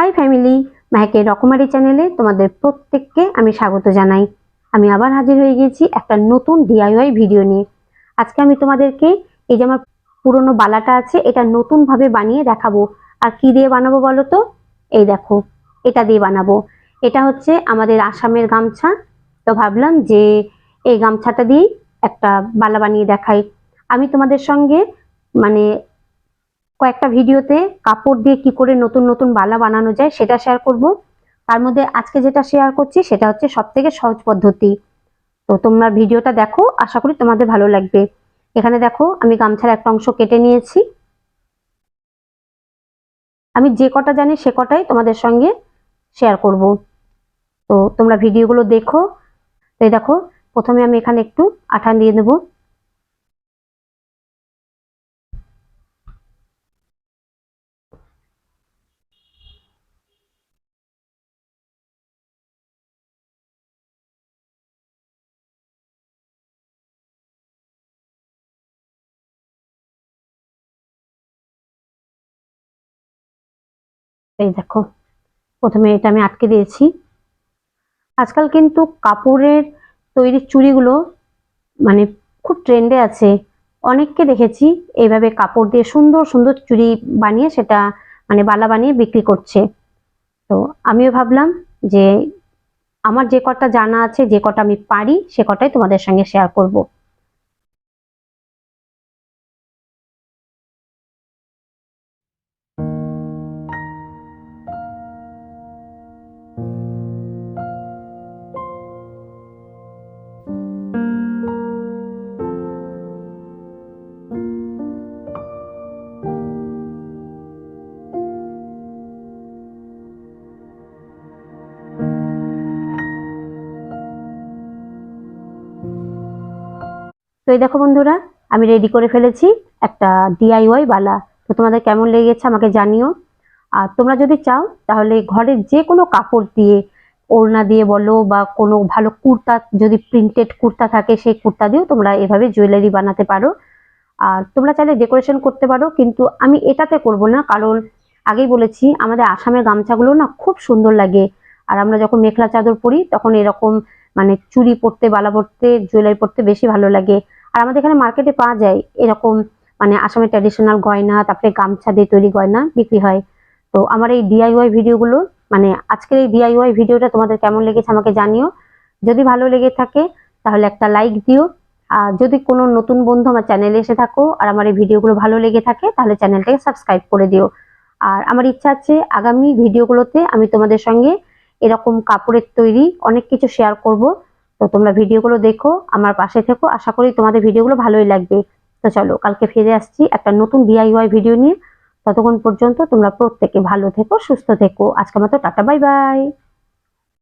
High family, মেহেকের রকমারি চ্যানেলে তোমাদের প্রত্যেককে আমি স্বাগত জানাই। আমি আবার হাজির হয়ে গেছি একটা নতুন ডিআইওয়াই ভিডিও নিয়ে। আজকে আমি তোমাদেরকে এই যে আমার পুরনো বালাটা আছে এটা নতুনভাবে বানিয়ে দেখাবো। আর কি দিয়ে বানাবো বলো তো? এই দেখো, এটা দিয়ে বানাবো। এটা হচ্ছে আমাদের আসামের গামছা। তো ভাবলাম যে এই গামছাটা দিয়েই একটা বালা বানিয়ে দেখাই। আমি তোমাদের সঙ্গে মানে কয়েকটা ভিডিওতে কাপড় দিয়ে কি করে নতুন নতুন বালা বানানো যায় সেটা শেয়ার করব। তার মধ্যে আজকে যেটা শেয়ার করছি সেটা হচ্ছে সবথেকে সহজ পদ্ধতি। তো তোমরা ভিডিওটা দেখো, আশা করি তোমাদের ভালো লাগবে। এখানে দেখো, আমি গামছার একটা অংশ কেটে নিয়েছি। আমি যে কটা জানি সে কটাই তোমাদের সঙ্গে শেয়ার করব। তো তোমরা ভিডিওগুলো দেখো। তো এই দেখো, প্রথমে আমি এখানে একটু আঠা দিয়ে দেবো। এই দেখো, প্রথমে এটা আমি আটকে দিয়েছি। আজকাল কিন্তু কাপড়ের তৈরি চুড়িগুলো মানে খুব ট্রেন্ডে আছে। অনেককে দেখেছি এইভাবে কাপড় দিয়ে সুন্দর সুন্দর চুড়ি বানিয়ে সেটা মানে বালা বানিয়ে বিক্রি করছে। তো আমিও ভাবলাম যে আমার যে কটা জানা আছে, যে কটা আমি পারি, সে কটাই তোমাদের সঙ্গে শেয়ার করব। তো এই দেখো বন্ধুরা, আমি রেডি করে ফেলেছি একটা ডিআইওয়াই বালা। তো তোমাদের কেমন লেগেছে আমাকে জানিও। আর তোমরা যদি চাও তাহলে ঘরের যে কোনো কাপড় দিয়ে, ওড়না দিয়ে বলো বা কোনো ভালো কুর্তা, যদি প্রিন্টেড কুর্তা থাকে সেই কুর্তা দিয়েও তোমরা এভাবে জুয়েলারি বানাতে পারো। আর তোমরা চাইলে ডেকোরেশন করতে পারো, কিন্তু আমি এটাতে করব না, কারণ আগেই বলেছি আমাদের আসামের গামছাগুলো না খুব সুন্দর লাগে। আর আমরা যখন মেখলা চাদর পরি তখন এরকম মানে চুড়ি পরতে, বালা পরতে, জুয়েলারি পরতে বেশি ভালো লাগে। আর আমাদের এখানে মার্কেটে পাওয়া যায় এরকম মানে আসামের ট্র্যাডিশনাল গয়না, তারপরে গামছা দিয়ে তৈরি গয়না বিক্রি হয়। তো আমার এই ডিআইওয়াই ভিডিওগুলো মানে আজকের এই ডিআইওয়াই ভিডিওটা তোমাদের কেমন লেগেছে আমাকে জানিও। যদি ভালো লেগে থাকে তাহলে একটা লাইক দিও। আর যদি কোনো নতুন বন্ধু আমার চ্যানেলে এসে থাকো আর আমার এই ভিডিওগুলো ভালো লেগে থাকে তাহলে চ্যানেলটাকে সাবস্ক্রাইব করে দিও। আর আমার ইচ্ছা আছে আগামী ভিডিওগুলোতে আমি তোমাদের সঙ্গে এরকম কাপড়ের তৈরি অনেক কিছু শেয়ার করব। তো তোমরা ভিডিওগুলো দেখো, আমার পাশে থেকো, আশা করি তোমাদের ভিডিওগুলো ভালোই লাগবে। তো চলো, কালকে ফিরে আসছি একটা নতুন ডিআইওয়াই ভিডিও নিয়ে। ততক্ষণ পর্যন্ত তোমরা প্রত্যেকে ভালো থেকো, সুস্থ থেকো। আজকের মতো টাটা, বাই বাই।